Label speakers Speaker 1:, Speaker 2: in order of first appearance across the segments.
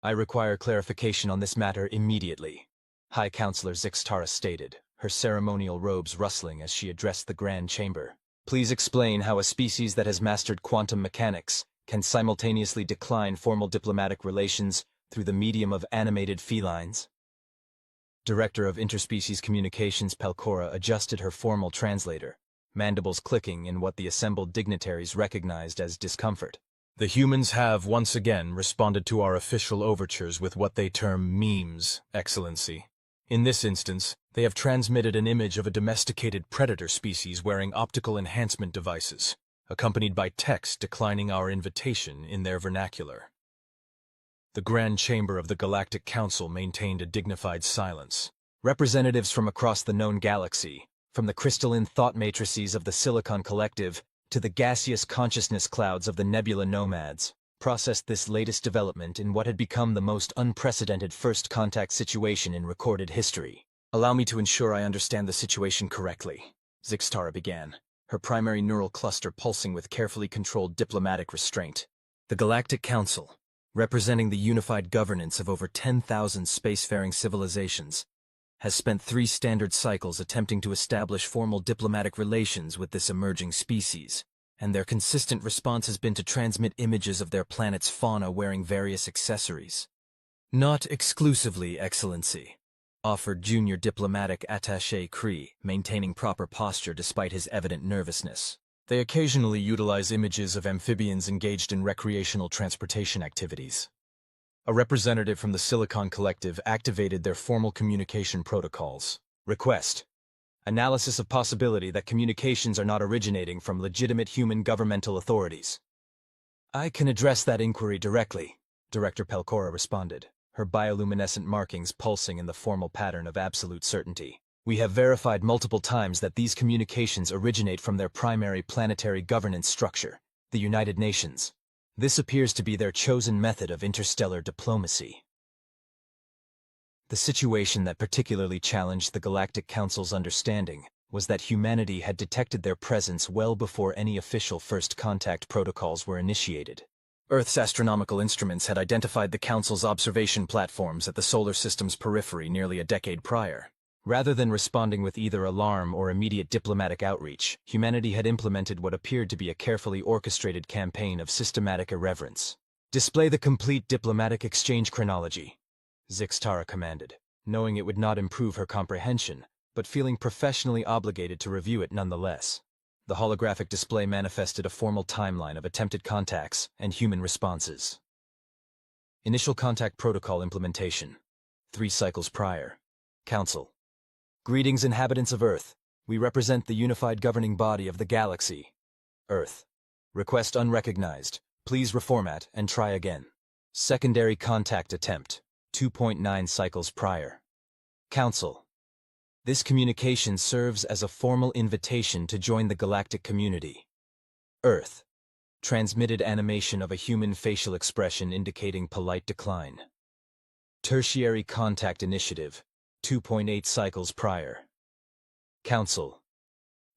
Speaker 1: I require clarification on this matter immediately, High Counselor Zixtara stated, her ceremonial robes rustling as she addressed the Grand Chamber. Please explain how a species that has mastered quantum mechanics can simultaneously decline formal diplomatic relations through the medium of animated felines. Director of Interspecies Communications Pelcora adjusted her formal translator, mandibles clicking in what the assembled dignitaries recognized as discomfort. The humans have once again responded to our official overtures with what they term memes, Excellency. In this instance, they have transmitted an image of a domesticated predator species wearing optical enhancement devices, accompanied by text declining our invitation in their vernacular. The Grand Chamber of the Galactic Council maintained a dignified silence. Representatives from across the known galaxy, from the crystalline thought matrices of the Silicon Collective to the gaseous consciousness clouds of the Nebula Nomads, processed this latest development in what had become the most unprecedented first contact situation in recorded history. Allow me to ensure I understand the situation correctly, Zixtara began, her primary neural cluster pulsing with carefully controlled diplomatic restraint. The Galactic Council, representing the unified governance of over 10,000 spacefaring civilizations, has spent 3 standard cycles attempting to establish formal diplomatic relations with this emerging species, and their consistent response has been to transmit images of their planet's fauna wearing various accessories. Not exclusively, Excellency, offered junior diplomatic attaché Cree, maintaining proper posture despite his evident nervousness. They occasionally utilize images of amphibians engaged in recreational transportation activities. A representative from the Silicon Collective activated their formal communication protocols. Request: analysis of possibility that communications are not originating from legitimate human governmental authorities. I can address that inquiry directly, Director Pelcora responded, her bioluminescent markings pulsing in the formal pattern of absolute certainty. We have verified multiple times that these communications originate from their primary planetary governance structure, the United Nations. This appears to be their chosen method of interstellar diplomacy. The situation that particularly challenged the Galactic Council's understanding was that humanity had detected their presence well before any official first contact protocols were initiated. Earth's astronomical instruments had identified the Council's observation platforms at the solar system's periphery nearly a decade prior. Rather than responding with either alarm or immediate diplomatic outreach, humanity had implemented what appeared to be a carefully orchestrated campaign of systematic irreverence. Display the complete diplomatic exchange chronology, Zixtara commanded, knowing it would not improve her comprehension, but feeling professionally obligated to review it nonetheless. The holographic display manifested a formal timeline of attempted contacts and human responses. Initial contact protocol implementation. 3 cycles prior. Council. Greetings, inhabitants of Earth. We represent the unified governing body of the galaxy. Earth. Request unrecognized. Please reformat and try again. Secondary contact attempt. 2.9 cycles prior. Council. This communication serves as a formal invitation to join the galactic community. Earth. Transmitted animation of a human facial expression indicating polite decline. Tertiary contact initiative. 2.8 cycles prior. Council.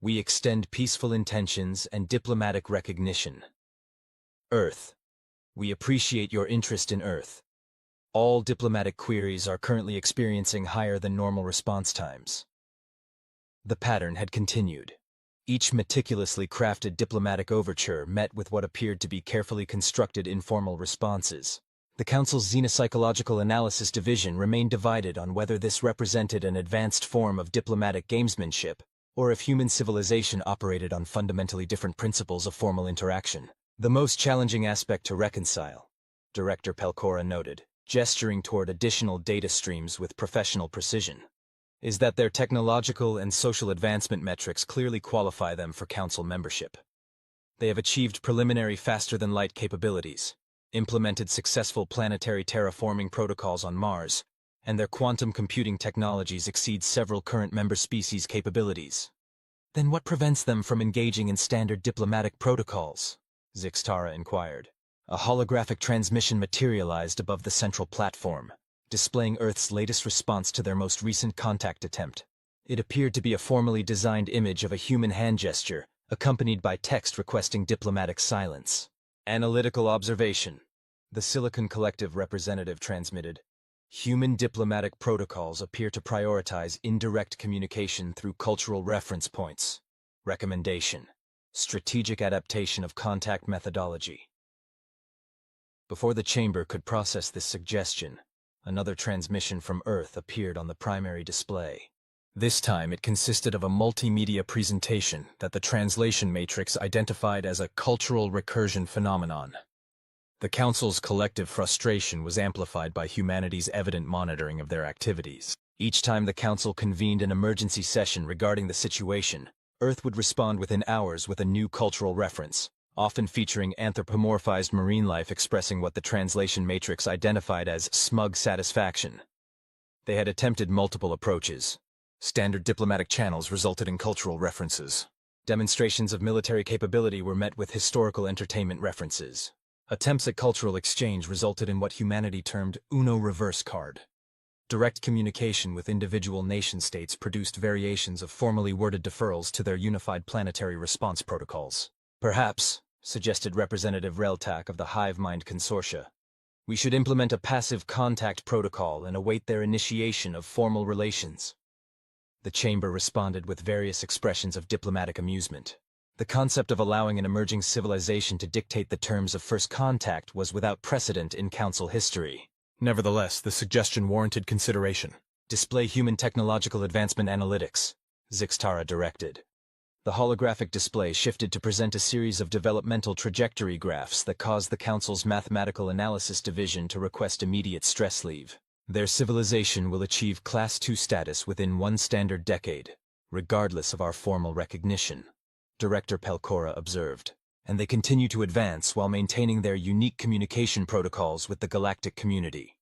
Speaker 1: We extend peaceful intentions and diplomatic recognition. Earth. We appreciate your interest in Earth. All diplomatic queries are currently experiencing higher than normal response times. The pattern had continued. Each meticulously crafted diplomatic overture met with what appeared to be carefully constructed informal responses. The Council's Xenopsychological Analysis Division remained divided on whether this represented an advanced form of diplomatic gamesmanship, or if human civilization operated on fundamentally different principles of formal interaction. The most challenging aspect to reconcile, Director Pelcora noted, gesturing toward additional data streams with professional precision, is that their technological and social advancement metrics clearly qualify them for Council membership. They have achieved preliminary faster-than-light capabilities, implemented successful planetary terraforming protocols on Mars, and their quantum computing technologies exceed several current member species' capabilities. Then what prevents them from engaging in standard diplomatic protocols? Zixtara inquired. A holographic transmission materialized above the central platform, displaying Earth's latest response to their most recent contact attempt. It appeared to be a formally designed image of a human hand gesture, accompanied by text requesting diplomatic silence. Analytical observation. The Silicon Collective representative transmitted, "Human diplomatic protocols appear to prioritize indirect communication through cultural reference points. Recommendation: strategic adaptation of contact methodology." Before the chamber could process this suggestion, another transmission from Earth appeared on the primary display. This time it consisted of a multimedia presentation that the translation matrix identified as a cultural recursion phenomenon. The Council's collective frustration was amplified by humanity's evident monitoring of their activities. Each time the Council convened an emergency session regarding the situation, Earth would respond within hours with a new cultural reference, often featuring anthropomorphized marine life expressing what the translation matrix identified as smug satisfaction. They had attempted multiple approaches. Standard diplomatic channels resulted in cultural references. Demonstrations of military capability were met with historical entertainment references. Attempts at cultural exchange resulted in what humanity termed Uno reverse card. Direct communication with individual nation-states produced variations of formally worded deferrals to their unified planetary response protocols. "Perhaps," suggested Representative Reltak of the Hive Mind Consortia, "we should implement a passive contact protocol and await their initiation of formal relations." The chamber responded with various expressions of diplomatic amusement. The concept of allowing an emerging civilization to dictate the terms of first contact was without precedent in Council history. Nevertheless, the suggestion warranted consideration. "Display human technological advancement analytics," Zixtara directed. The holographic display shifted to present a series of developmental trajectory graphs that caused the Council's Mathematical Analysis Division to request immediate stress leave. "Their civilization will achieve Class II status within one standard decade, regardless of our formal recognition," Director Pelcora observed. "And they continue to advance while maintaining their unique communication protocols with the galactic community."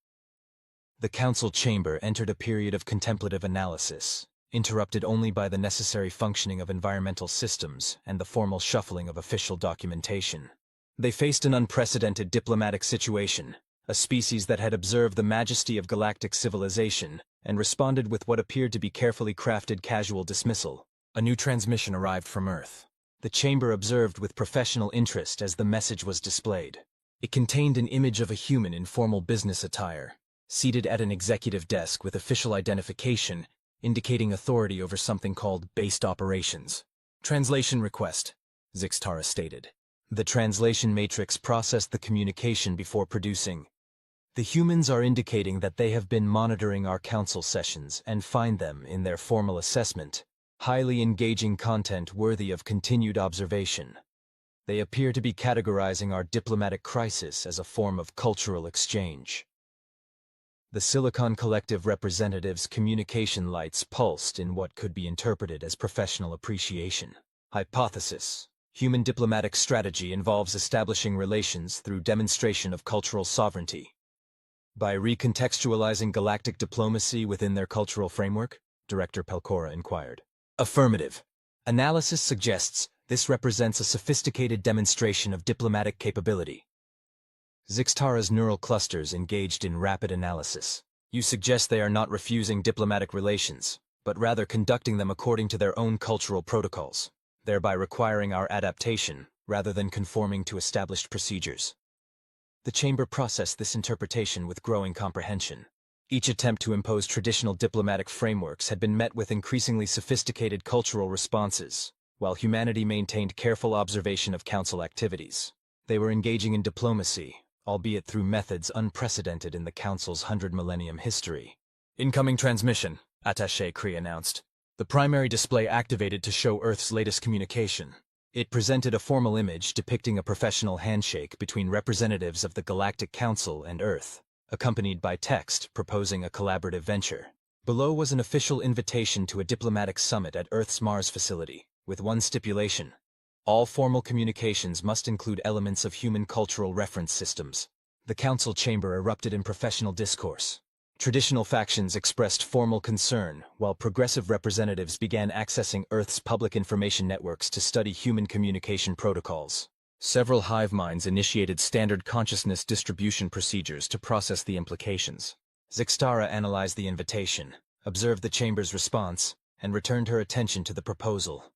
Speaker 1: The Council chamber entered a period of contemplative analysis, interrupted only by the necessary functioning of environmental systems and the formal shuffling of official documentation. They faced an unprecedented diplomatic situation, a species that had observed the majesty of galactic civilization and responded with what appeared to be carefully crafted casual dismissal. A new transmission arrived from Earth. The chamber observed with professional interest as the message was displayed. It contained an image of a human in formal business attire, seated at an executive desk with official identification, indicating authority over something called based operations. "Translation request," Zixtara stated. The translation matrix processed the communication before producing. "The humans are indicating that they have been monitoring our council sessions and find them, in their formal assessment, highly engaging content worthy of continued observation. They appear to be categorizing our diplomatic crisis as a form of cultural exchange." The Silicon Collective representatives' communication lights pulsed in what could be interpreted as professional appreciation. Hypothesis: human diplomatic strategy involves establishing relations through demonstration of cultural sovereignty. By recontextualizing galactic diplomacy within their cultural framework? Director Pelcora inquired. Affirmative. Analysis suggests this represents a sophisticated demonstration of diplomatic capability. Zixtara's neural clusters engaged in rapid analysis. You suggest they are not refusing diplomatic relations, but rather conducting them according to their own cultural protocols, thereby requiring our adaptation rather than conforming to established procedures. The chamber processed this interpretation with growing comprehension. Each attempt to impose traditional diplomatic frameworks had been met with increasingly sophisticated cultural responses, while humanity maintained careful observation of council activities. They were engaging in diplomacy, albeit through methods unprecedented in the Council's 100-millennium history. "Incoming transmission," Attaché Cree announced. The primary display activated to show Earth's latest communication. It presented a formal image depicting a professional handshake between representatives of the Galactic Council and Earth, accompanied by text proposing a collaborative venture. Below was an official invitation to a diplomatic summit at Earth's Mars facility, with one stipulation: all formal communications must include elements of human cultural reference systems. The council chamber erupted in professional discourse. Traditional factions expressed formal concern, while progressive representatives began accessing Earth's public information networks to study human communication protocols. Several hive minds initiated standard consciousness distribution procedures to process the implications. Zixtara analyzed the invitation, observed the chamber's response, and returned her attention to the proposal.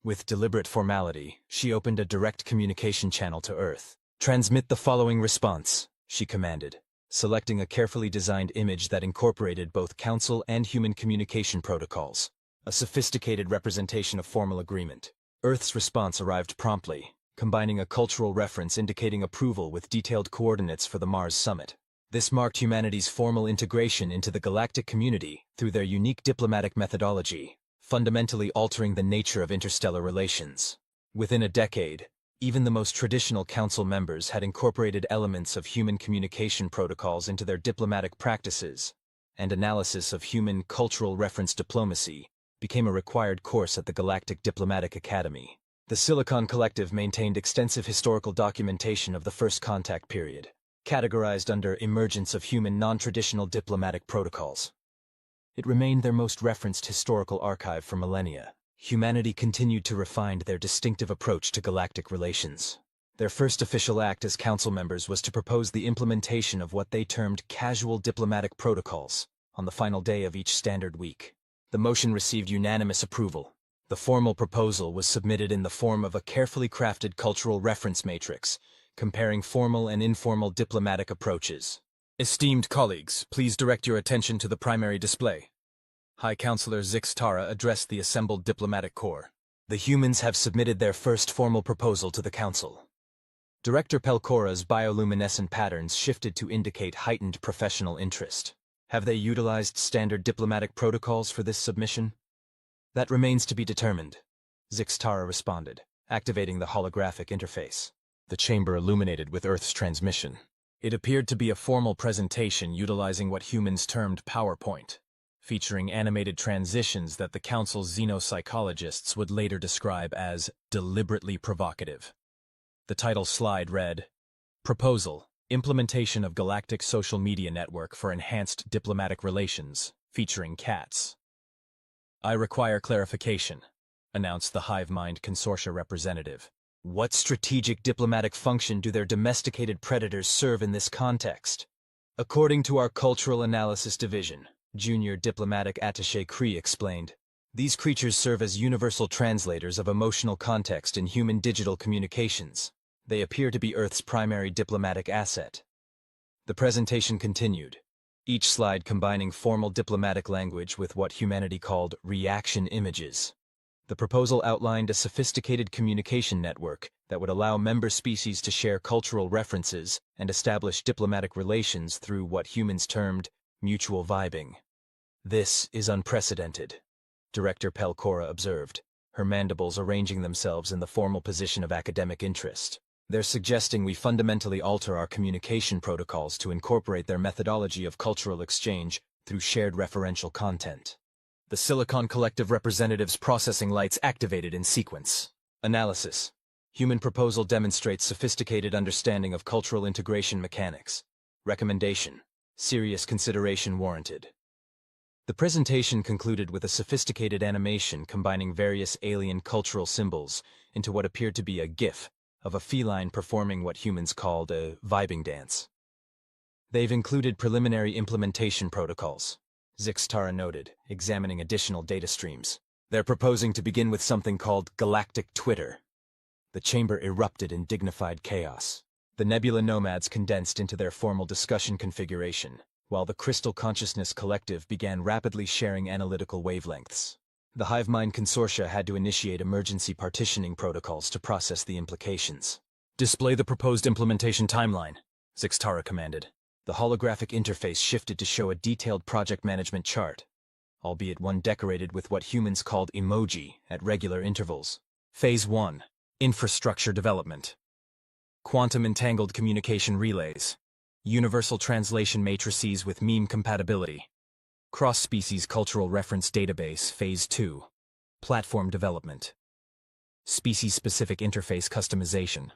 Speaker 1: With deliberate formality, she opened a direct communication channel to Earth. "Transmit the following response. she commanded, selecting a carefully designed image that incorporated both council and human communication protocols, a sophisticated representation of formal agreement. Earth's response arrived promptly, combining a cultural reference indicating approval with detailed coordinates for the Mars summit. This marked humanity's formal integration into the galactic community through their unique diplomatic methodology, fundamentally altering the nature of interstellar relations. Within a decade, even the most traditional council members had incorporated elements of human communication protocols into their diplomatic practices, and analysis of human cultural reference diplomacy became a required course at the Galactic Diplomatic Academy. The Silicon Collective maintained extensive historical documentation of the First Contact period, categorized under emergence of human non-traditional diplomatic protocols. It remained their most referenced historical archive for millennia. Humanity continued to refine their distinctive approach to galactic relations. Their first official act as council members was to propose the implementation of what they termed casual diplomatic protocols on the final day of each standard week. The motion received unanimous approval. The formal proposal was submitted in the form of a carefully crafted cultural reference matrix, comparing formal and informal diplomatic approaches. Esteemed colleagues, please direct your attention to the primary display. High Counselor Zix Tara addressed the assembled diplomatic corps. The humans have submitted their first formal proposal to the Council. Director Pelcora's bioluminescent patterns shifted to indicate heightened professional interest. Have they utilized standard diplomatic protocols for this submission? That remains to be determined, Zix Tara responded, activating the holographic interface. The chamber illuminated with Earth's transmission. It appeared to be a formal presentation utilizing what humans termed PowerPoint, featuring animated transitions that the Council's xenopsychologists would later describe as deliberately provocative. The title slide read, Proposal, Implementation of Galactic Social Media Network for Enhanced Diplomatic Relations, featuring cats. I require clarification, announced the HiveMind Consortia representative. What strategic diplomatic function do their domesticated predators serve in this context? According to our Cultural Analysis Division, Junior Diplomatic Attaché Cree explained, these creatures serve as universal translators of emotional context in human digital communications. They appear to be Earth's primary diplomatic asset. The presentation continued, each slide combining formal diplomatic language with what humanity called reaction images. The proposal outlined a sophisticated communication network that would allow member species to share cultural references and establish diplomatic relations through what humans termed mutual vibing. This is unprecedented, Director Pelcora observed, her mandibles arranging themselves in the formal position of academic interest. They're suggesting we fundamentally alter our communication protocols to incorporate their methodology of cultural exchange through shared referential content. The Silicon Collective representatives' processing lights activated in sequence. Analysis. Human proposal demonstrates sophisticated understanding of cultural integration mechanics. Recommendation. Serious consideration warranted. The presentation concluded with a sophisticated animation combining various alien cultural symbols into what appeared to be a GIF of a feline performing what humans called a vibing dance. They've included preliminary implementation protocols, Zix Tara noted, examining additional data streams. They're proposing to begin with something called Galactic Twitter. The chamber erupted in dignified chaos. The nebula nomads condensed into their formal discussion configuration, while the Crystal Consciousness Collective began rapidly sharing analytical wavelengths. The HiveMind Consortia had to initiate emergency partitioning protocols to process the implications. Display the proposed implementation timeline, Zix Tara commanded. The holographic interface shifted to show a detailed project management chart, albeit one decorated with what humans called emoji at regular intervals. Phase 1. Infrastructure Development. Quantum Entangled Communication Relays. Universal Translation Matrices with Meme Compatibility. Cross-Species Cultural Reference Database, Phase 2. Platform Development. Species-Specific Interface Customization.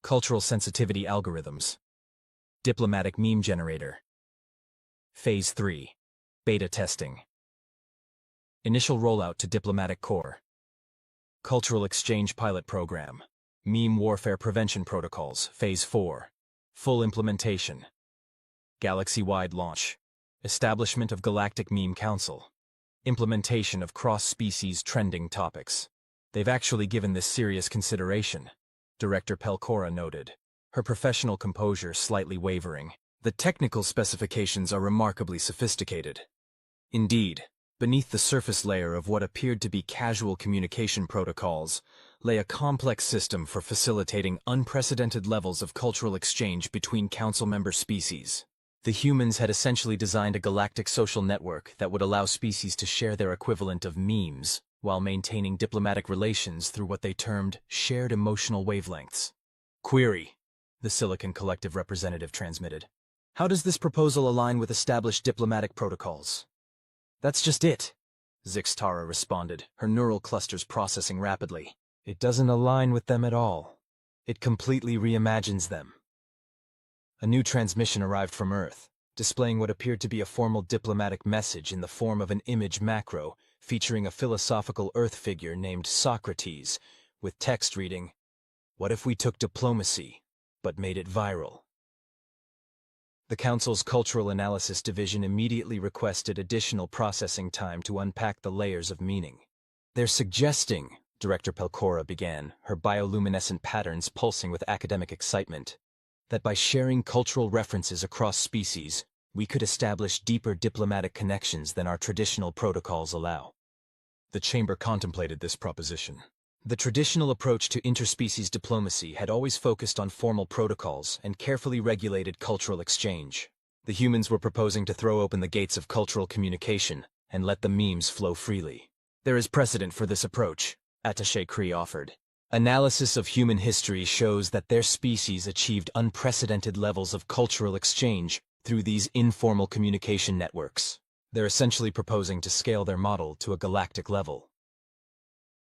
Speaker 1: Cultural Sensitivity Algorithms. Diplomatic Meme Generator. Phase 3. Beta Testing. Initial Rollout to Diplomatic Corps. Cultural Exchange Pilot Program. Meme Warfare Prevention Protocols, Phase 4. Full Implementation. Galaxy-wide launch. Establishment of Galactic Meme Council. Implementation of cross-species trending topics. They've actually given this serious consideration, Director Pelcora noted, her professional composure slightly wavering. The technical specifications are remarkably sophisticated. Indeed, beneath the surface layer of what appeared to be casual communication protocols lay a complex system for facilitating unprecedented levels of cultural exchange between council member species. The humans had essentially designed a galactic social network that would allow species to share their equivalent of memes while maintaining diplomatic relations through what they termed shared emotional wavelengths. Query, the Silicon Collective representative transmitted. How does this proposal align with established diplomatic protocols? That's just it, Zixtara responded, her neural clusters processing rapidly. It doesn't align with them at all. It completely reimagines them. A new transmission arrived from Earth, displaying what appeared to be a formal diplomatic message in the form of an image macro featuring a philosophical Earth figure named Socrates, with text reading, "What if we took diplomacy, but made it viral?" The Council's Cultural Analysis Division immediately requested additional processing time to unpack the layers of meaning. "They're suggesting," Director Pelcora began, her bioluminescent patterns pulsing with academic excitement, "that by sharing cultural references across species, we could establish deeper diplomatic connections than our traditional protocols allow." The Chamber contemplated this proposition. The traditional approach to interspecies diplomacy had always focused on formal protocols and carefully regulated cultural exchange. The humans were proposing to throw open the gates of cultural communication and let the memes flow freely. "There is precedent for this approach," Attaché Cree offered. "Analysis of human history shows that their species achieved unprecedented levels of cultural exchange through these informal communication networks. They're essentially proposing to scale their model to a galactic level."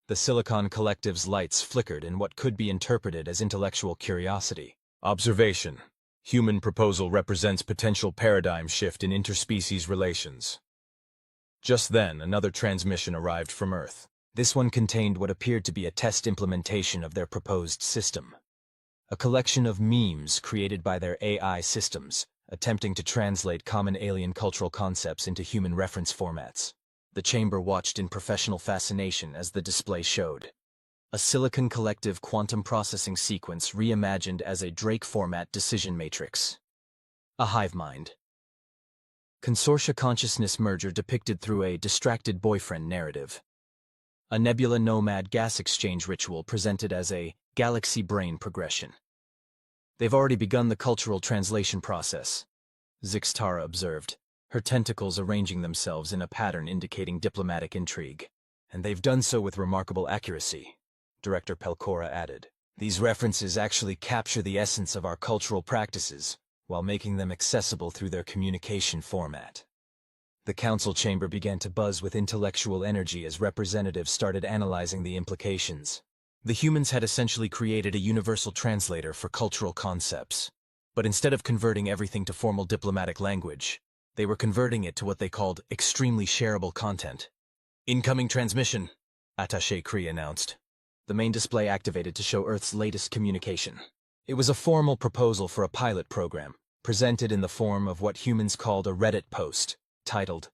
Speaker 1: The Silicon Collective's lights flickered in what could be interpreted as intellectual curiosity. Observation. Human proposal represents potential paradigm shift in interspecies relations. Just then, another transmission arrived from Earth. This one contained what appeared to be a test implementation of their proposed system. A collection of memes created by their AI systems, attempting to translate common alien cultural concepts into human reference formats. The Chamber watched in professional fascination as the display showed. A Silicon Collective quantum processing sequence reimagined as a Drake format decision matrix. A hive mind. Consortia consciousness merger depicted through a distracted boyfriend narrative. A nebula nomad gas exchange ritual presented as a galaxy brain progression. "They've already begun the cultural translation process," Zixtara observed, her tentacles arranging themselves in a pattern indicating diplomatic intrigue. "And they've done so with remarkable accuracy," Director Pelcora added. "These references actually capture the essence of our cultural practices, while making them accessible through their communication format." The council chamber began to buzz with intellectual energy as representatives started analyzing the implications. The humans had essentially created a universal translator for cultural concepts. But instead of converting everything to formal diplomatic language, they were converting it to what they called extremely shareable content. "Incoming transmission," Attaché Cree announced. The main display activated to show Earth's latest communication. It was a formal proposal for a pilot program, presented in the form of what humans called a Reddit post, titled,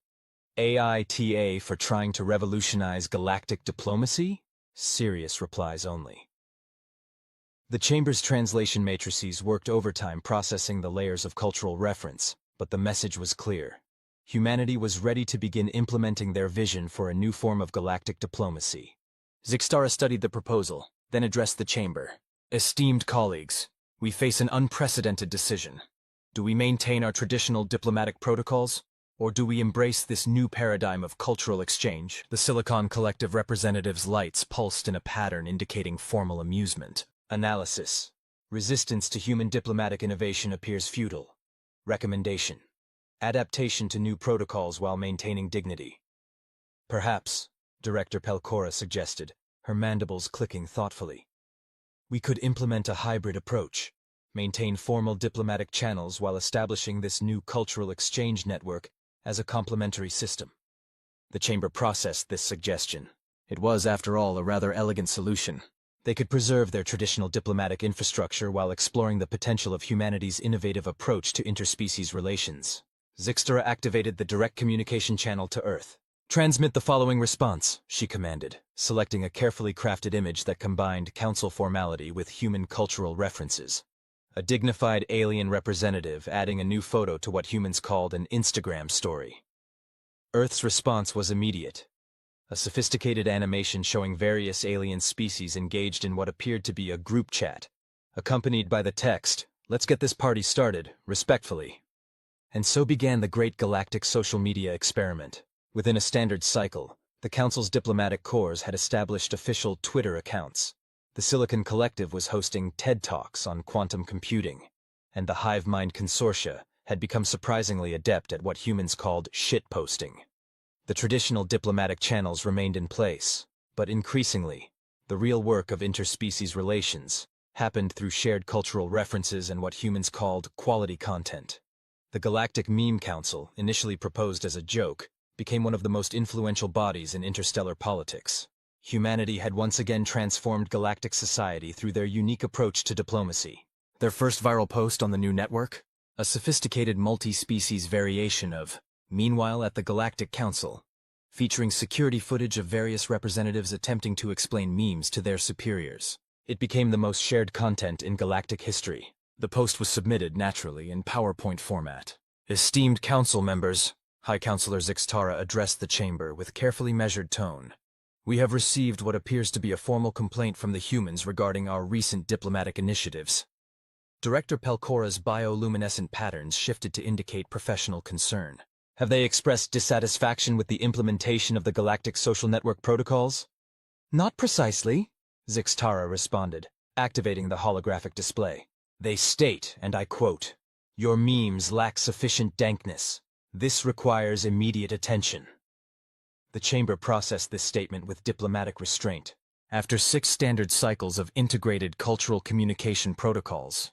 Speaker 1: "AITA for Trying to Revolutionize Galactic Diplomacy? Serious replies only." The Chamber's translation matrices worked overtime processing the layers of cultural reference, but the message was clear. Humanity was ready to begin implementing their vision for a new form of galactic diplomacy. Zixtara studied the proposal, then addressed the Chamber. "Esteemed colleagues, we face an unprecedented decision. Do we maintain our traditional diplomatic protocols, or do we embrace this new paradigm of cultural exchange?" The Silicon Collective representatives' lights pulsed in a pattern indicating formal amusement. Analysis. Resistance to human diplomatic innovation appears futile. Recommendation. Adaptation to new protocols while maintaining dignity. "Perhaps," Director Pelcora suggested, her mandibles clicking thoughtfully, "we could implement a hybrid approach, maintain formal diplomatic channels while establishing this new cultural exchange network as a complementary system." The Chamber processed this suggestion. It was, after all, a rather elegant solution. They could preserve their traditional diplomatic infrastructure while exploring the potential of humanity's innovative approach to interspecies relations. Zixtara activated the direct communication channel to Earth. "Transmit the following response," she commanded, selecting a carefully crafted image that combined council formality with human cultural references. a dignified alien representative adding a new photo to what humans called an Instagram story. Earth's response was immediate. A sophisticated animation showing various alien species engaged in what appeared to be a group chat, accompanied by the text, "Let's get this party started, respectfully." And so began the great galactic social media experiment. Within a standard cycle, the Council's diplomatic corps had established official Twitter accounts. The Silicon Collective was hosting TED Talks on quantum computing, and the hive mind consortia had become surprisingly adept at what humans called shitposting. The traditional diplomatic channels remained in place, but increasingly, the real work of interspecies relations happened through shared cultural references and what humans called quality content. The Galactic Meme Council, initially proposed as a joke, became one of the most influential bodies in interstellar politics. Humanity had once again transformed galactic society through their unique approach to diplomacy. Their first viral post on the new network? A sophisticated multi-species variation of "Meanwhile at the Galactic Council," featuring security footage of various representatives attempting to explain memes to their superiors. It became the most shared content in galactic history. The post was submitted, naturally, in PowerPoint format. "Esteemed Council members," High Counselor Zixtara addressed the chamber with carefully measured tone. "We have received what appears to be a formal complaint from the humans regarding our recent diplomatic initiatives." Director Pelcora's bioluminescent patterns shifted to indicate professional concern. "Have they expressed dissatisfaction with the implementation of the Galactic Social Network protocols?" "Not precisely," Zixtara responded, activating the holographic display. "They state, and I quote, 'Your memes lack sufficient dankness. This requires immediate attention.'" The chamber processed this statement with diplomatic restraint. After 6 standard cycles of integrated cultural communication protocols,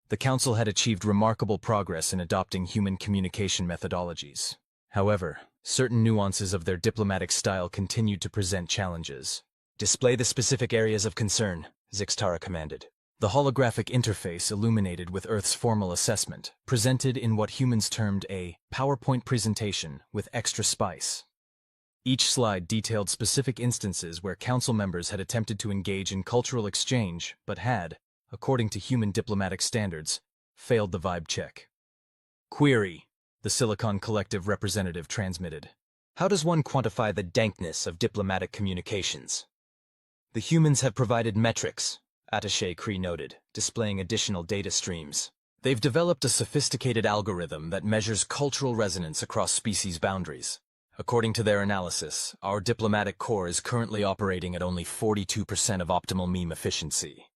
Speaker 1: the Council had achieved remarkable progress in adopting human communication methodologies. However, certain nuances of their diplomatic style continued to present challenges. "Display the specific areas of concern," Zixtara commanded. The holographic interface illuminated with Earth's formal assessment, presented in what humans termed a PowerPoint presentation with extra spice. Each slide detailed specific instances where Council members had attempted to engage in cultural exchange, but had, according to human diplomatic standards, failed the vibe check. "Query," the Silicon Collective representative transmitted. "How does one quantify the dankness of diplomatic communications?" "The humans have provided metrics," Attaché Cree noted, displaying additional data streams. "They've developed a sophisticated algorithm that measures cultural resonance across species boundaries. According to their analysis, our diplomatic corps is currently operating at only 42% of optimal meme efficiency."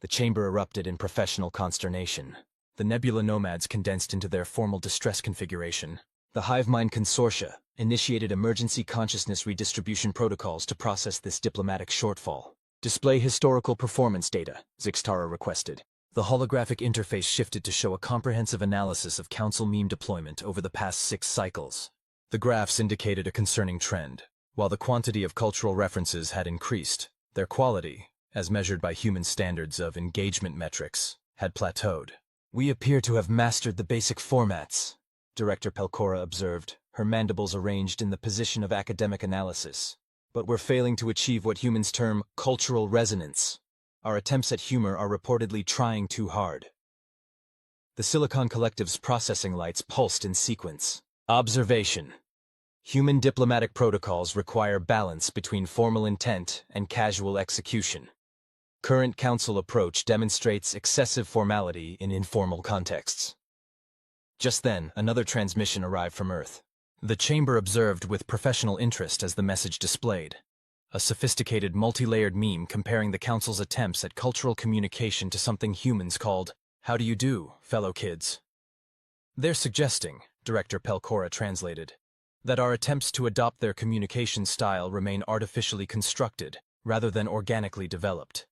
Speaker 1: The chamber erupted in professional consternation. The Nebula Nomads condensed into their formal distress configuration. The Hive Mind Consortia initiated emergency consciousness redistribution protocols to process this diplomatic shortfall. "Display historical performance data," Zixtara requested. The holographic interface shifted to show a comprehensive analysis of Council meme deployment over the past 6 cycles. The graphs indicated a concerning trend. While the quantity of cultural references had increased, their quality, as measured by human standards of engagement metrics, had plateaued. "We appear to have mastered the basic formats," Director Pelcora observed, her mandibles arranged in the position of academic analysis. "But we're failing to achieve what humans term cultural resonance. Our attempts at humor are reportedly trying too hard." The Silicon Collective's processing lights pulsed in sequence. Observation. Human diplomatic protocols require balance between formal intent and casual execution. Current Council approach demonstrates excessive formality in informal contexts. Just then, another transmission arrived from Earth. The chamber observed with professional interest as the message displayed. A sophisticated multi-layered meme comparing the Council's attempts at cultural communication to something humans called, "How do you do, fellow kids?" "They're suggesting," Director Pelcora translated, "that our attempts to adopt their communication style remain artificially constructed rather than organically developed."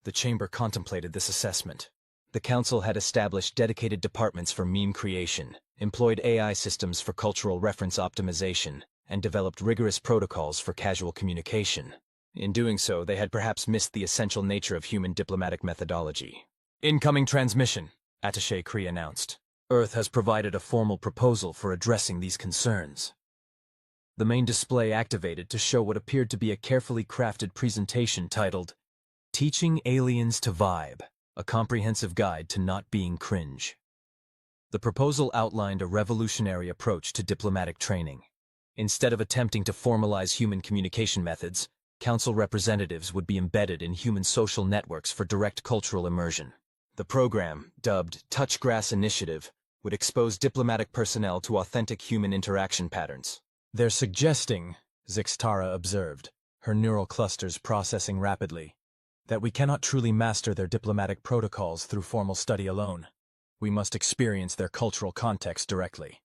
Speaker 1: The chamber contemplated this assessment. The Council had established dedicated departments for meme creation, employed AI systems for cultural reference optimization, and developed rigorous protocols for casual communication. In doing so, they had perhaps missed the essential nature of human diplomatic methodology. "Incoming transmission," Attaché Cree announced. "Earth has provided a formal proposal for addressing these concerns." The main display activated to show what appeared to be a carefully crafted presentation titled, "Teaching Aliens to Vibe, a comprehensive guide to not being cringe. The proposal outlined a revolutionary approach to diplomatic training. Instead of attempting to formalize human communication methods, council representatives would be embedded in human social networks for direct cultural immersion. The program, dubbed Touchgrass Initiative, would expose diplomatic personnel to authentic human interaction patterns. "They're suggesting," Zixtara observed, her neural clusters processing rapidly, "that we cannot truly master their diplomatic protocols through formal study alone. We must experience their cultural context directly."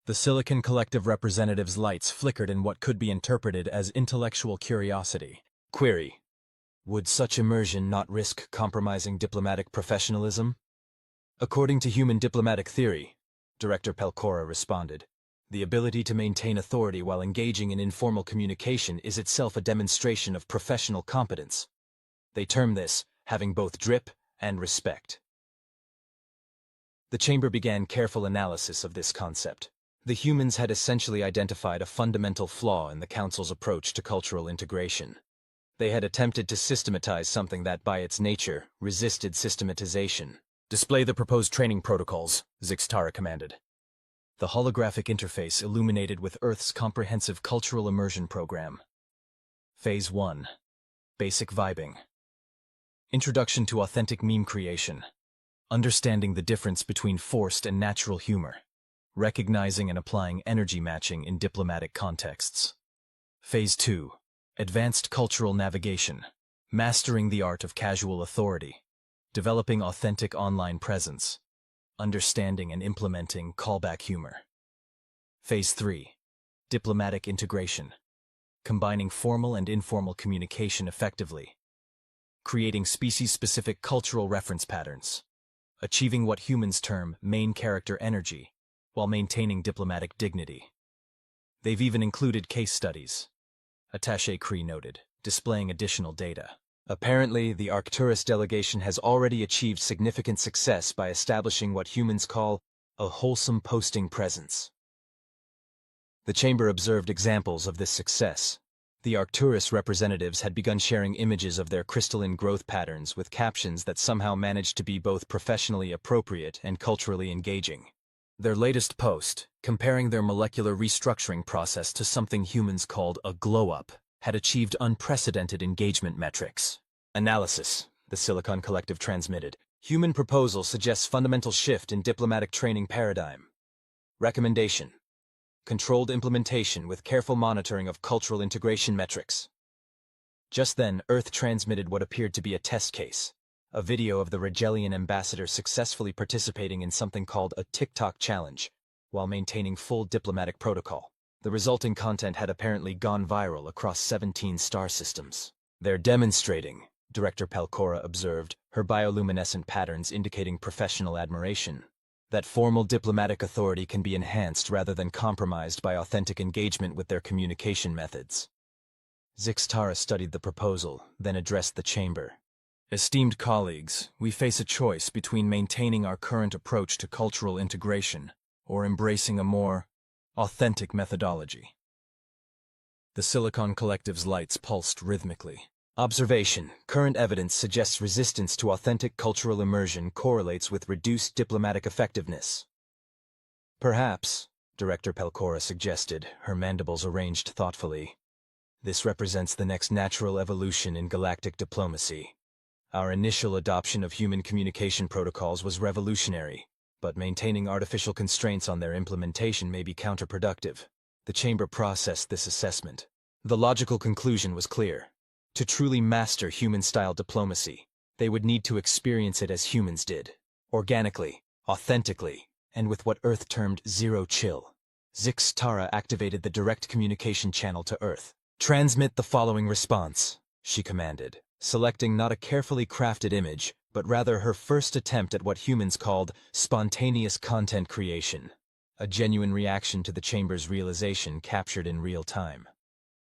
Speaker 1: The Silicon Collective representatives' lights flickered in what could be interpreted as intellectual curiosity. Query: would such immersion not risk compromising diplomatic professionalism? According to human diplomatic theory, Director Pelcora responded, the ability to maintain authority while engaging in informal communication is itself a demonstration of professional competence. They term this having both drip and respect. The chamber began careful analysis of this concept. The humans had essentially identified a fundamental flaw in the Council's approach to cultural integration. They had attempted to systematize something that, by its nature, resisted systematization. "Display the proposed training protocols," Zixtara commanded. The holographic interface illuminated with Earth's comprehensive cultural immersion program. Phase 1. Basic Vibing. Introduction to Authentic Meme Creation. Understanding the difference between forced and natural humor. Recognizing and applying energy matching in diplomatic contexts. Phase 2. Advanced Cultural Navigation. Mastering the art of casual authority. Developing authentic online presence. Understanding and implementing callback humor. Phase 3. Diplomatic Integration. Combining formal and informal communication effectively. Creating species-specific cultural reference patterns. Achieving what humans term main character energy, while maintaining diplomatic dignity. They've even included case studies, Attaché Cree noted, displaying additional data. Apparently, the Arcturus delegation has already achieved significant success by establishing what humans call a wholesome posting presence. The chamber observed examples of this success. The Arcturus representatives had begun sharing images of their crystalline growth patterns with captions that somehow managed to be both professionally appropriate and culturally engaging. Their latest post, comparing their molecular restructuring process to something humans called a glow-up, had achieved unprecedented engagement metrics. Analysis, the Silicon Collective transmitted. Human proposal suggests fundamental shift in diplomatic training paradigm. Recommendation: controlled implementation with careful monitoring of cultural integration metrics. Just then, Earth transmitted what appeared to be a test case. A video of the Regelian ambassador successfully participating in something called a TikTok challenge, while maintaining full diplomatic protocol. The resulting content had apparently gone viral across 17 star systems. "They're demonstrating," Director Pelcora observed, her bioluminescent patterns indicating professional admiration, "that formal diplomatic authority can be enhanced rather than compromised by authentic engagement with their communication methods." Zixtara studied the proposal, then addressed the chamber. "Esteemed colleagues, we face a choice between maintaining our current approach to cultural integration or embracing a more authentic methodology." The Silicon Collective's lights pulsed rhythmically. Observation: current evidence suggests resistance to authentic cultural immersion correlates with reduced diplomatic effectiveness. "Perhaps," Director Pelcora suggested, her mandibles arranged thoughtfully, "this represents the next natural evolution in galactic diplomacy. Our initial adoption of human communication protocols was revolutionary, but maintaining artificial constraints on their implementation may be counterproductive." The chamber processed this assessment. The logical conclusion was clear. To truly master human-style diplomacy, they would need to experience it as humans did. Organically, authentically, and with what Earth termed zero chill. Zixtara activated the direct communication channel to Earth. "Transmit the following response," she commanded, selecting not a carefully crafted image, but rather her first attempt at what humans called spontaneous content creation, a genuine reaction to the chamber's realization captured in real time.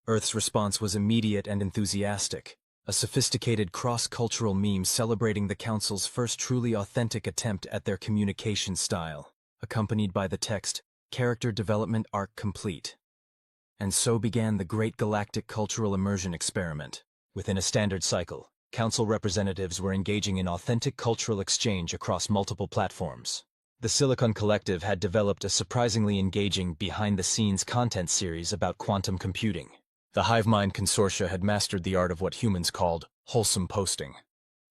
Speaker 1: Earth's response was immediate and enthusiastic, a sophisticated cross-cultural meme celebrating the Council's first truly authentic attempt at their communication style, accompanied by the text, "Character Development Arc Complete." And so began the Great Galactic Cultural Immersion Experiment. Within a standard cycle, Council representatives were engaging in authentic cultural exchange across multiple platforms. The Silicon Collective had developed a surprisingly engaging behind-the-scenes content series about quantum computing. The HiveMind Consortia had mastered the art of what humans called wholesome posting.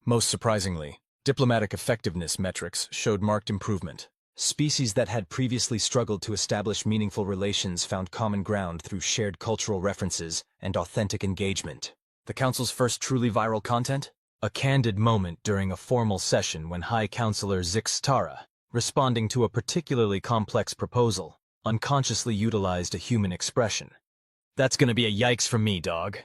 Speaker 1: Most surprisingly, diplomatic effectiveness metrics showed marked improvement. Species that had previously struggled to establish meaningful relations found common ground through shared cultural references and authentic engagement. The Council's first truly viral content? A candid moment during a formal session when High Counselor Tara, responding to a particularly complex proposal, unconsciously utilized a human expression. "That's gonna be a yikes from me, dog."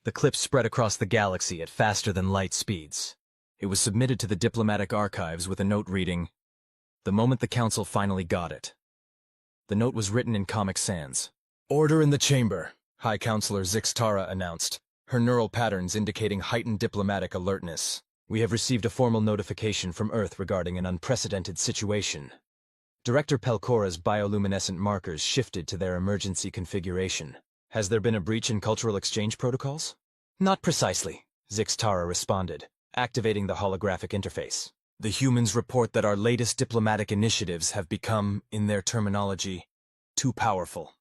Speaker 1: The clip spread across the galaxy at faster-than-light speeds. It was submitted to the diplomatic archives with a note reading, "The moment the Council finally got it." The note was written in Comic Sans. "Order in the chamber," High Counselor Tara announced, her neural patterns indicating heightened diplomatic alertness. "We have received a formal notification from Earth regarding an unprecedented situation." Director Pelcora's bioluminescent markers shifted to their emergency configuration. "Has there been a breach in cultural exchange protocols?" "Not precisely," Tara responded, activating the holographic interface. "The humans report that our latest diplomatic initiatives have become, in their terminology, too powerful."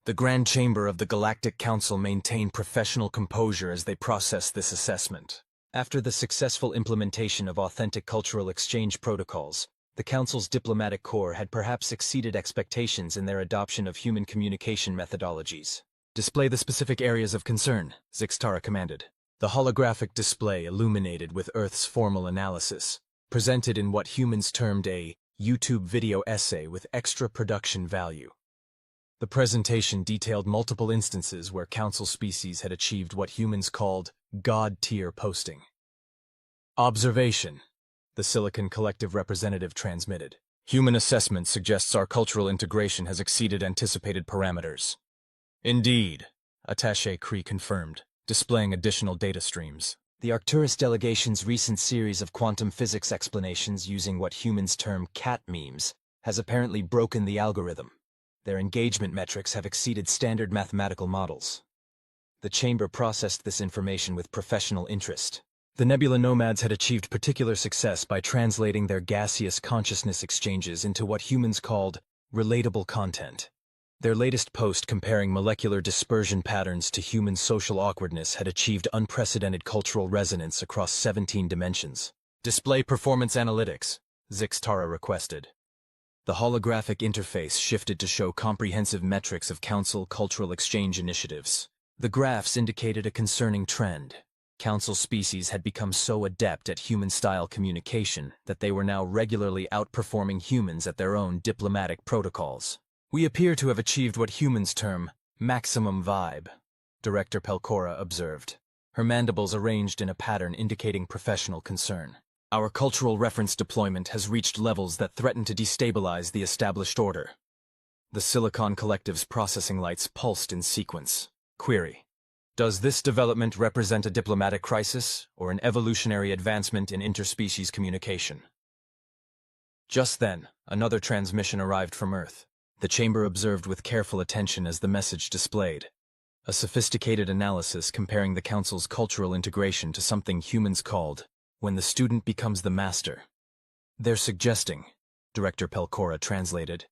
Speaker 1: The Grand Chamber of the Galactic Council maintained professional composure as they processed this assessment. After the successful implementation of authentic cultural exchange protocols, the Council's diplomatic corps had perhaps exceeded expectations in their adoption of human communication methodologies. "Display the specific areas of concern," Tara commanded. The holographic display illuminated with Earth's formal analysis, presented in what humans termed a YouTube video essay with extra production value. The presentation detailed multiple instances where Council species had achieved what humans called God-tier posting. "Observation," the Silicon Collective representative transmitted. "Human assessment suggests our cultural integration has exceeded anticipated parameters." "Indeed," Attaché Cree confirmed, displaying additional data streams. The Arcturus delegation's recent series of quantum physics explanations using what humans term cat memes has apparently broken the algorithm. Their engagement metrics have exceeded standard mathematical models. The chamber processed this information with professional interest. The Nebula Nomads had achieved particular success by translating their gaseous consciousness exchanges into what humans called relatable content. Their latest post comparing molecular dispersion patterns to human social awkwardness had achieved unprecedented cultural resonance across 17 dimensions. "Display performance analytics," Tara requested. The holographic interface shifted to show comprehensive metrics of Council cultural exchange initiatives. The graphs indicated a concerning trend. Council species had become so adept at human-style communication that they were now regularly outperforming humans at their own diplomatic protocols. "We appear to have achieved what humans term maximum vibe," Director Pelcora observed, her mandibles arranged in a pattern indicating professional concern. "Our cultural reference deployment has reached levels that threaten to destabilize the established order." The Silicon Collective's processing lights pulsed in sequence. Query: "Does this development represent a diplomatic crisis or an evolutionary advancement in interspecies communication?" Just then, another transmission arrived from Earth. The chamber observed with careful attention as the message displayed. A sophisticated analysis comparing the Council's cultural integration to something humans called "when the student becomes the master." "They're suggesting," Director Pelcora translated,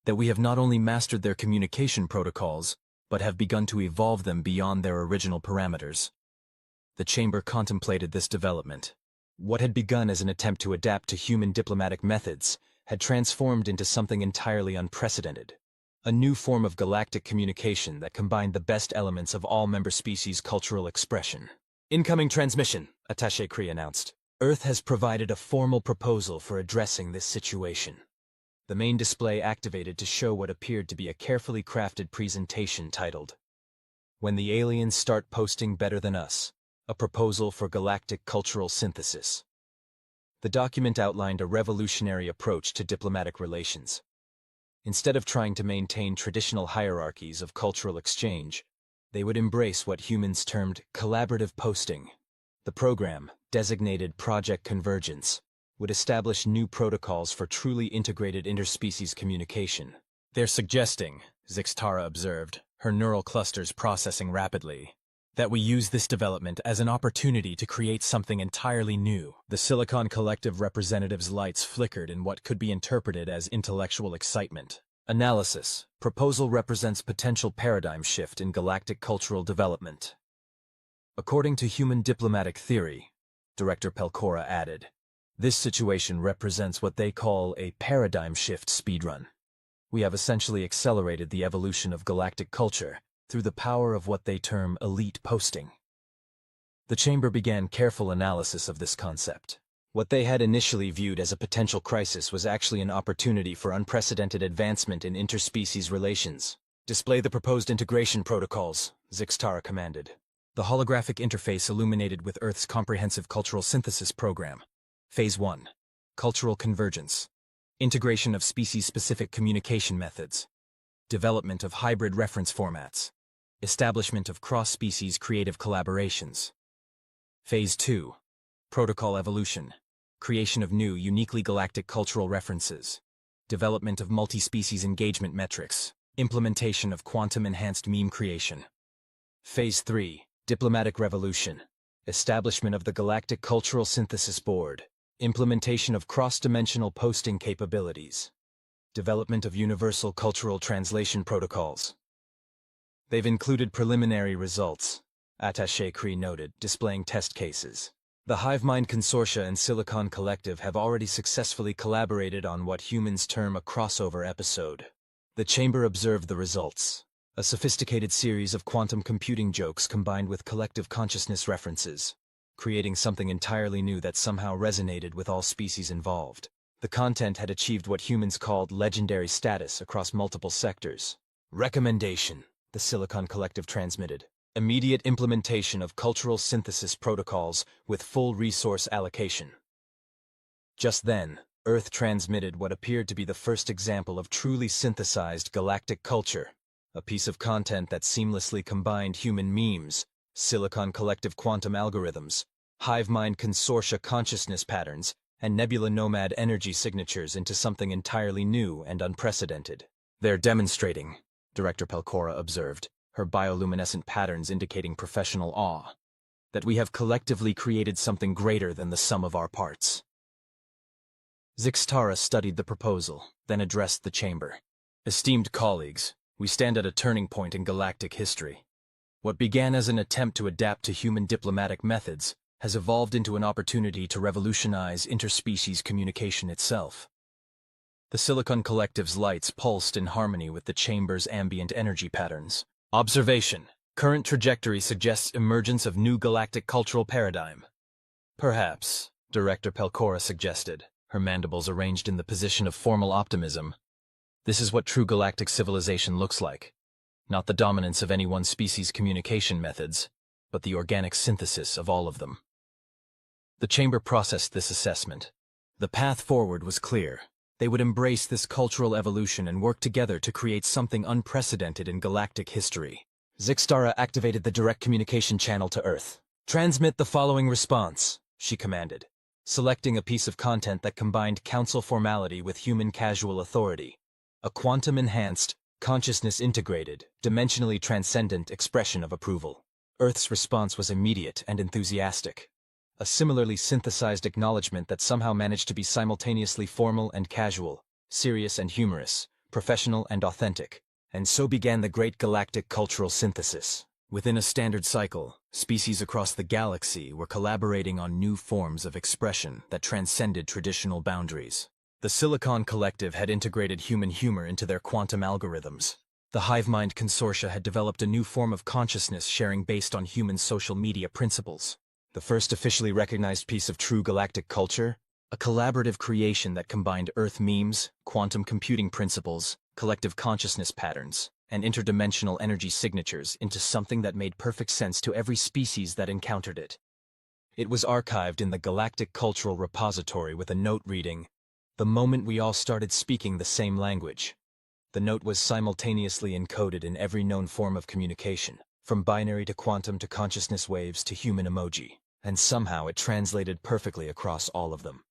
Speaker 1: "that we have not only mastered their communication protocols, but have begun to evolve them beyond their original parameters." The chamber contemplated this development. What had begun as an attempt to adapt to human diplomatic methods had transformed into something entirely unprecedented. A new form of galactic communication that combined the best elements of all member species' cultural expression. "Incoming transmission," Attaché Cree announced. "Earth has provided a formal proposal for addressing this situation." The main display activated to show what appeared to be a carefully crafted presentation titled, "When the Aliens Start Posting Better Than Us, a Proposal for Galactic Cultural Synthesis." The document outlined a revolutionary approach to diplomatic relations. Instead of trying to maintain traditional hierarchies of cultural exchange, they would embrace what humans termed collaborative posting. The program, designated Project Convergence, would establish new protocols for truly integrated interspecies communication. "They're suggesting," Tara observed, her neural clusters processing rapidly, That we use this development as an opportunity to create something entirely new. The Silicon Collective representatives' lights flickered in what could be interpreted as intellectual excitement. Analysis. Proposal represents potential paradigm shift in galactic cultural development. According to human diplomatic theory, Director Pelcora added, this situation represents what they call a paradigm shift speedrun. We have essentially accelerated the evolution of galactic culture through the power of what they term elite posting. The chamber began careful analysis of this concept. What they had initially viewed as a potential crisis was actually an opportunity for unprecedented advancement in interspecies relations. Display the proposed integration protocols, Zixtara commanded. The holographic interface illuminated with Earth's comprehensive cultural synthesis program. Phase 1. Cultural convergence. Integration of species-specific communication methods. Development of hybrid reference formats. Establishment of cross-species creative collaborations. Phase 2. Protocol evolution. Creation of new, uniquely galactic cultural references. Development of multi-species engagement metrics. Implementation of quantum-enhanced meme creation. Phase 3. Diplomatic revolution. Establishment of the Galactic Cultural Synthesis Board. Implementation of cross-dimensional posting capabilities. Development of universal cultural translation protocols. They've included preliminary results, Attaché Cree noted, displaying test cases. The HiveMind Consortia and Silicon Collective have already successfully collaborated on what humans term a crossover episode. The chamber observed the results. A sophisticated series of quantum computing jokes combined with collective consciousness references, creating something entirely new that somehow resonated with all species involved. The content had achieved what humans called legendary status across multiple sectors. Recommendation, the Silicon Collective transmitted. Immediate implementation of cultural synthesis protocols with full resource allocation. Just then, Earth transmitted what appeared to be the first example of truly synthesized galactic culture. A piece of content that seamlessly combined human memes, Silicon Collective quantum algorithms, HiveMind Consortia consciousness patterns, and Nebula Nomad energy signatures into something entirely new and unprecedented. They're demonstrating, Director Pelcora observed, her bioluminescent patterns indicating professional awe, that we have collectively created something greater than the sum of our parts. Zixtara studied the proposal, then addressed the chamber. Esteemed colleagues, we stand at a turning point in galactic history. What began as an attempt to adapt to human diplomatic methods has evolved into an opportunity to revolutionize interspecies communication itself. The Silicon Collective's lights pulsed in harmony with the chamber's ambient energy patterns. Observation. Current trajectory suggests emergence of new galactic cultural paradigm. Perhaps, Director Pelcora suggested, her mandibles arranged in the position of formal optimism. This is what true galactic civilization looks like. Not the dominance of any one species' communication methods, but the organic synthesis of all of them. The chamber processed this assessment. The path forward was clear. They would embrace this cultural evolution and work together to create something unprecedented in galactic history. Zixtara activated the direct communication channel to Earth. Transmit the following response, she commanded, selecting a piece of content that combined council formality with human casual authority. A quantum-enhanced, consciousness-integrated, dimensionally transcendent expression of approval. Earth's response was immediate and enthusiastic. A similarly synthesized acknowledgement that somehow managed to be simultaneously formal and casual, serious and humorous, professional and authentic. And so began the great galactic cultural synthesis. Within a standard cycle, species across the galaxy were collaborating on new forms of expression that transcended traditional boundaries. The Silicon Collective had integrated human humor into their quantum algorithms. The HiveMind Consortia had developed a new form of consciousness sharing based on human social media principles. The first officially recognized piece of true galactic culture, a collaborative creation that combined Earth memes, quantum computing principles, collective consciousness patterns, and interdimensional energy signatures into something that made perfect sense to every species that encountered it. It was archived in the Galactic Cultural Repository with a note reading, "The moment we all started speaking the same language." The note was simultaneously encoded in every known form of communication, from binary to quantum to consciousness waves to human emoji, and somehow it translated perfectly across all of them.